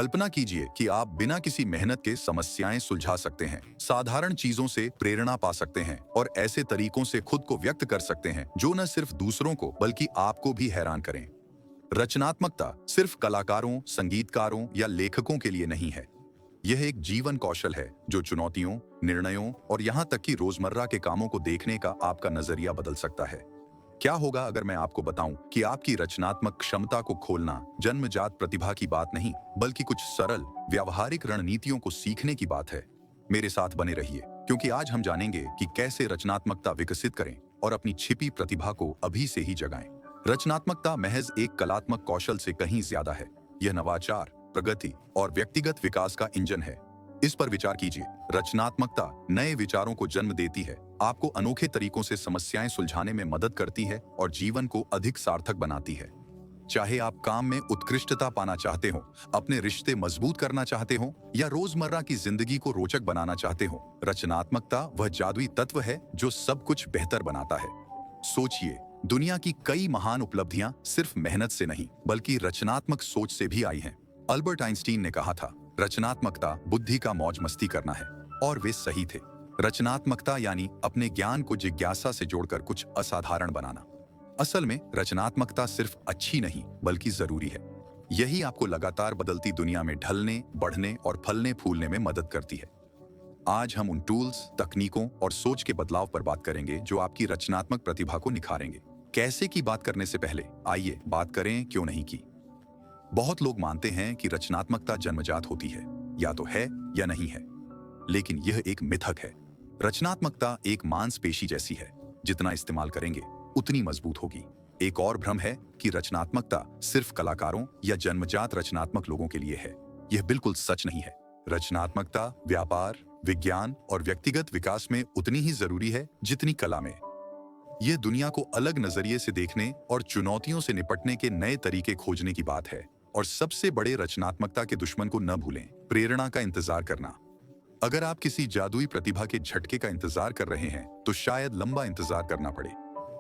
कल्पना कीजिए कि आप बिना किसी मेहनत के समस्याएं सुलझा सकते हैं, साधारण चीजों से प्रेरणा पा सकते हैं और ऐसे तरीकों से खुद को व्यक्त कर सकते हैं जो न सिर्फ दूसरों को बल्कि आपको भी हैरान करें। रचनात्मकता सिर्फ कलाकारों, संगीतकारों या लेखकों के लिए नहीं है। यह एक जीवन कौशल है जो चुनौतियों, निर्णयों और यहाँ तक कि रोजमर्रा के कामों को देखने का आपका नजरिया बदल सकता है। क्या होगा अगर मैं आपको बताऊं कि आपकी रचनात्मक क्षमता को खोलना जन्मजात प्रतिभा की बात नहीं, बल्कि कुछ सरल, व्यावहारिक रणनीतियों को सीखने की बात है। मेरे साथ बने रहिए, क्योंकि आज हम जानेंगे कि कैसे रचनात्मकता विकसित करें और अपनी छिपी प्रतिभा को अभी से ही जगाएं। रचनात्मकता महज एक कलात्मक कौशल से कहीं ज्यादा है। यह नवाचार, प्रगति और व्यक्तिगत विकास का इंजन है। इस पर विचार कीजिए। रचनात्मकता नए विचारों को जन्म देती है, आपको अनोखे तरीकों से समस्याएं सुलझाने में मदद करती है और जीवन को अधिक सार्थक बनाती है। चाहे आप काम में उत्कृष्टता पाना चाहते हो, अपने रिश्ते मजबूत करना चाहते हो या रोजमर्रा की जिंदगी को रोचक बनाना चाहते हो, रचनात्मकता वह जादुई तत्व है जो सब कुछ बेहतर बनाता है। सोचिए, दुनिया की कई महान उपलब्धियां सिर्फ मेहनत से नहीं, बल्कि रचनात्मक सोच से भी आई हैं। अल्बर्ट आइंस्टीन ने कहा था, रचनात्मकता बुद्धि का मौज मस्ती करना है, और वे सही थे। रचनात्मकता यानी अपने ज्ञान को जिज्ञासा से जोड़कर कुछ असाधारण बनाना। असल में रचनात्मकता सिर्फ अच्छी नहीं, बल्कि जरूरी है। यही आपको लगातार बदलती दुनिया में ढलने, बढ़ने और फलने फूलने में मदद करती है। आज हम उन टूल्स, तकनीकों और सोच के बदलाव पर बात करेंगे जो आपकी रचनात्मक प्रतिभा को निखारेंगे। कैसे की बात करने से पहले आइए बात करें क्यों नहीं की। बहुत लोग मानते हैं कि रचनात्मकता जन्मजात होती है, या तो है या नहीं है, लेकिन यह एक मिथक है। रचनात्मकता एक मांसपेशी जैसी है, जितना इस्तेमाल करेंगे उतनी मजबूत होगी। एक और भ्रम है कि रचनात्मकता सिर्फ कलाकारों या जन्मजात रचनात्मक लोगों के लिए है। यह बिल्कुल सच नहीं है। रचनात्मकता व्यापार, विज्ञान और व्यक्तिगत विकास में उतनी ही जरूरी है जितनी कला में। यह दुनिया को अलग नजरिए से देखने और चुनौतियों से निपटने के नए तरीके खोजने की बात है। और सबसे बड़े रचनात्मकता के दुश्मन को न भूलें, प्रेरणा का इंतजार करना। अगर आप किसी जादुई प्रतिभा के झटके का इंतजार कर रहे हैं, तो शायद लंबा इंतजार करना पड़े।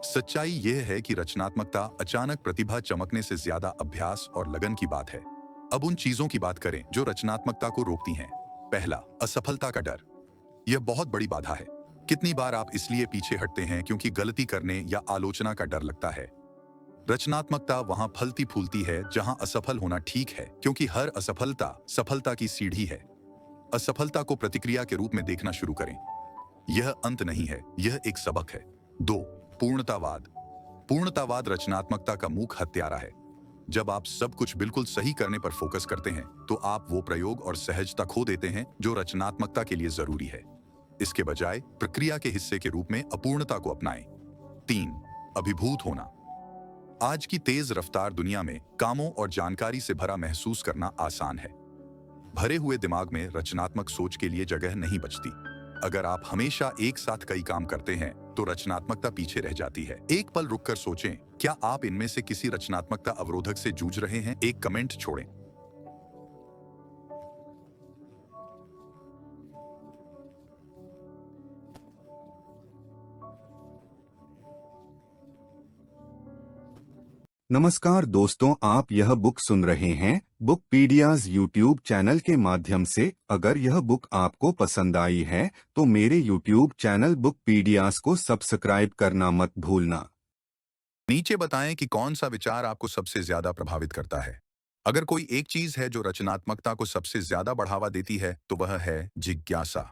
सच्चाई यह है कि रचनात्मकता अचानक प्रतिभा चमकने से ज्यादा अभ्यास और लगन की बात है। अब उन चीजों की बात करें जो रचनात्मकता को रोकती हैं। पहला, असफलता का डर। यह बहुत बड़ी बाधा है। कितनी बार आप इसलिए पीछे हटते हैं क्योंकि गलती करने या आलोचना का डर लगता है। रचनात्मकता वहां फलती फूलती है जहां असफल होना ठीक है, क्योंकि हर असफलता सफलता की सीढ़ी है। असफलता को प्रतिक्रिया के रूप में देखना शुरू करें। यह अंत नहीं है, यह एक सबक है। 2, पूर्णतावाद। पूर्णतावाद रचनात्मकता का मूक हत्यारा है। जब आप सब कुछ बिल्कुल सही करने पर फोकस करते हैं, तो आप वो प्रयोग और सहजता खो देते हैं जो रचनात्मकता के लिए जरूरी है। इसके बजाय प्रक्रिया के हिस्से के रूप में अपूर्णता को अपनाएं। 3, अभिभूत होना। आज की तेज रफ्तार दुनिया में कामों और जानकारी से भरा महसूस करना आसान है। भरे हुए दिमाग में रचनात्मक सोच के लिए जगह नहीं बचती। अगर आप हमेशा एक साथ कई काम करते हैं, तो रचनात्मकता पीछे रह जाती है। एक पल रुककर सोचें, क्या आप इनमें से किसी रचनात्मकता अवरोधक से जूझ रहे हैं? एक कमेंट छोड़ें। नमस्कार दोस्तों, आप यह बुक सुन रहे हैं बुकपीडियाज यूट्यूब चैनल के माध्यम से। अगर यह बुक आपको पसंद आई है तो मेरे यूट्यूब चैनल बुकपीडियाज को सब्सक्राइब करना मत भूलना। नीचे बताएं कि कौन सा विचार आपको सबसे ज्यादा प्रभावित करता है। अगर कोई एक चीज है जो रचनात्मकता को सबसे ज्यादा बढ़ावा देती है, तो वह है जिज्ञासा।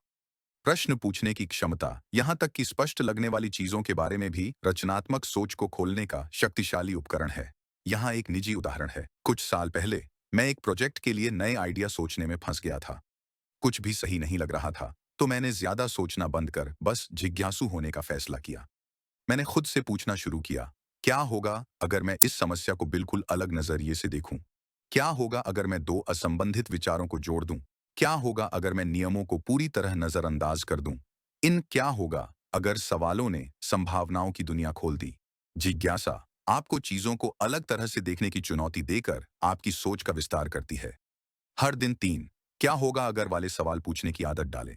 प्रश्न पूछने की क्षमता, यहाँ तक कि स्पष्ट लगने वाली चीजों के बारे में भी रचनात्मक सोच को खोलने का शक्तिशाली उपकरण है। यहाँ एक निजी उदाहरण है। कुछ साल पहले मैं एक प्रोजेक्ट के लिए नए आइडिया सोचने में फंस गया था। कुछ भी सही नहीं लग रहा था, तो मैंने ज्यादा सोचना बंद कर बस जिज्ञासु होने का फैसला किया। मैंने खुद से पूछना शुरू किया, क्या होगा अगर मैं इस समस्या को बिल्कुल अलग नजरिए से देखूं? क्या होगा अगर मैं दो असंबंधित विचारों को जोड़ दूं? क्या होगा अगर मैं नियमों को पूरी तरह नजरअंदाज कर दूं? इन क्या होगा अगर सवालों ने संभावनाओं की दुनिया खोल दी। जिज्ञासा आपको चीजों को अलग तरह से देखने की चुनौती देकर आपकी सोच का विस्तार करती है। हर दिन 3 क्या होगा अगर वाले सवाल पूछने की आदत डालें।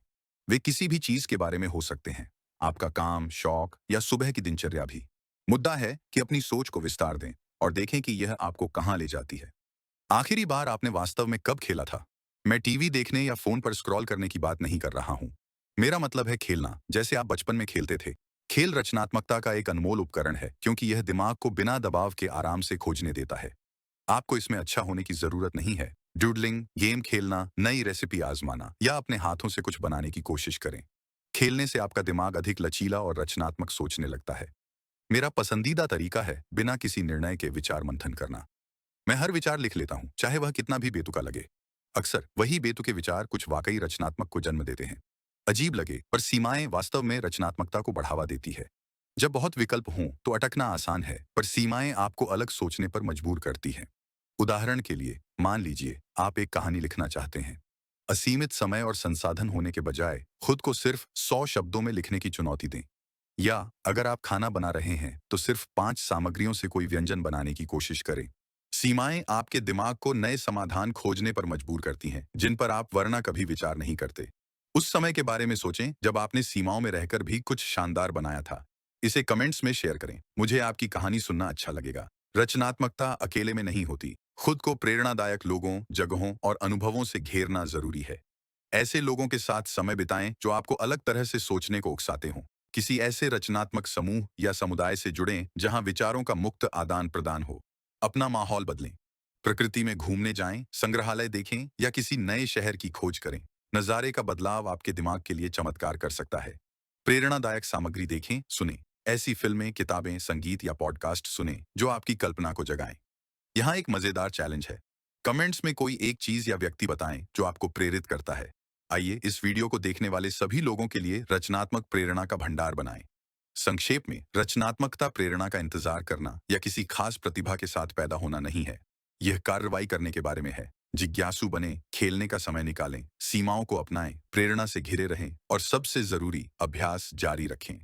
वे किसी भी चीज के बारे में हो सकते हैं, आपका काम, शौक या सुबह की दिनचर्या भी। मुद्दा है कि अपनी सोच को विस्तार दें और देखें कि यह आपको कहां ले जाती है। आखिरी बार आपने वास्तव में कब खेला था? मैं टीवी देखने या फोन पर स्क्रॉल करने की बात नहीं कर रहा हूं। मेरा मतलब है खेलना, जैसे आप बचपन में खेलते थे। खेल रचनात्मकता का एक अनमोल उपकरण है, क्योंकि यह दिमाग को बिना दबाव के आराम से खोजने देता है। आपको इसमें अच्छा होने की जरूरत नहीं है। डूडलिंग, गेम खेलना, नई रेसिपी आजमाना या अपने हाथों से कुछ बनाने की कोशिश करें। खेलने से आपका दिमाग अधिक लचीला और रचनात्मक सोचने लगता है। मेरा पसंदीदा तरीका है बिना किसी निर्णय के विचार मंथन करना। मैं हर विचार लिख लेता हूं, चाहे वह कितना भी बेतुका लगे। अक्सर वही बेतुके विचार कुछ वाकई रचनात्मक को जन्म देते हैं। अजीब लगे, पर सीमाएं वास्तव में रचनात्मकता को बढ़ावा देती है। जब बहुत विकल्प हों तो अटकना आसान है, पर सीमाएं आपको अलग सोचने पर मजबूर करती हैं। उदाहरण के लिए, मान लीजिए आप एक कहानी लिखना चाहते हैं। असीमित समय और संसाधन होने के बजाय खुद को सिर्फ 100 शब्दों में लिखने की चुनौती दें। या अगर आप खाना बना रहे हैं तो सिर्फ 5 सामग्रियों से कोई व्यंजन बनाने की कोशिश करें। सीमाएं आपके दिमाग को नए समाधान खोजने पर मजबूर करती हैं, जिन पर आप वरना कभी विचार नहीं करते। उस समय के बारे में सोचें जब आपने सीमाओं में रहकर भी कुछ शानदार बनाया था। इसे कमेंट्स में शेयर करें, मुझे आपकी कहानी सुनना अच्छा लगेगा। रचनात्मकता अकेले में नहीं होती। खुद को प्रेरणादायक लोगों, जगहों और अनुभवों से घेरना जरूरी है। ऐसे लोगों के साथ समय बिताएं जो आपको अलग तरह से सोचने को उकसाते हों। किसी ऐसे रचनात्मक समूह या समुदाय से जुड़ें जहां विचारों का मुक्त आदान प्रदान हो। अपना माहौल बदलें। प्रकृति में घूमने जाएं, संग्रहालय देखें या किसी नए शहर की खोज करें। नज़ारे का बदलाव आपके दिमाग के लिए चमत्कार कर सकता है। प्रेरणादायक सामग्री देखें, सुनें। ऐसी फिल्में, किताबें, संगीत या पॉडकास्ट सुनें जो आपकी कल्पना को जगाएं। यहाँ एक मजेदार चैलेंज है। कमेंट्स में कोई एक चीज या व्यक्ति बताएं जो आपको प्रेरित करता है। आइए इस वीडियो को देखने वाले सभी लोगों के लिए रचनात्मक प्रेरणा का भंडार बनाएं। संक्षेप में, रचनात्मकता प्रेरणा का इंतजार करना या किसी खास प्रतिभा के साथ पैदा होना नहीं है। यह कार्रवाई करने के बारे में है। जिज्ञासु बने, खेलने का समय निकालें, सीमाओं को अपनाएं, प्रेरणा से घिरे रहें और सबसे जरूरी, अभ्यास जारी रखें।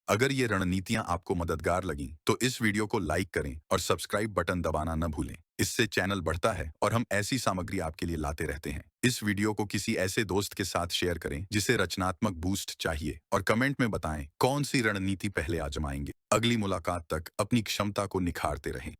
अगर ये रणनीतियां आपको मददगार लगीं, तो इस वीडियो को लाइक करें और सब्सक्राइब बटन दबाना न भूलें। इससे चैनल बढ़ता है और हम ऐसी सामग्री आपके लिए लाते रहते हैं। इस वीडियो को किसी ऐसे दोस्त के साथ शेयर करें जिसे रचनात्मक बूस्ट चाहिए और कमेंट में बताएं कौन सी रणनीति पहले आजमाएंगे। अगली मुलाकात तक अपनी क्षमता को निखारते रहें।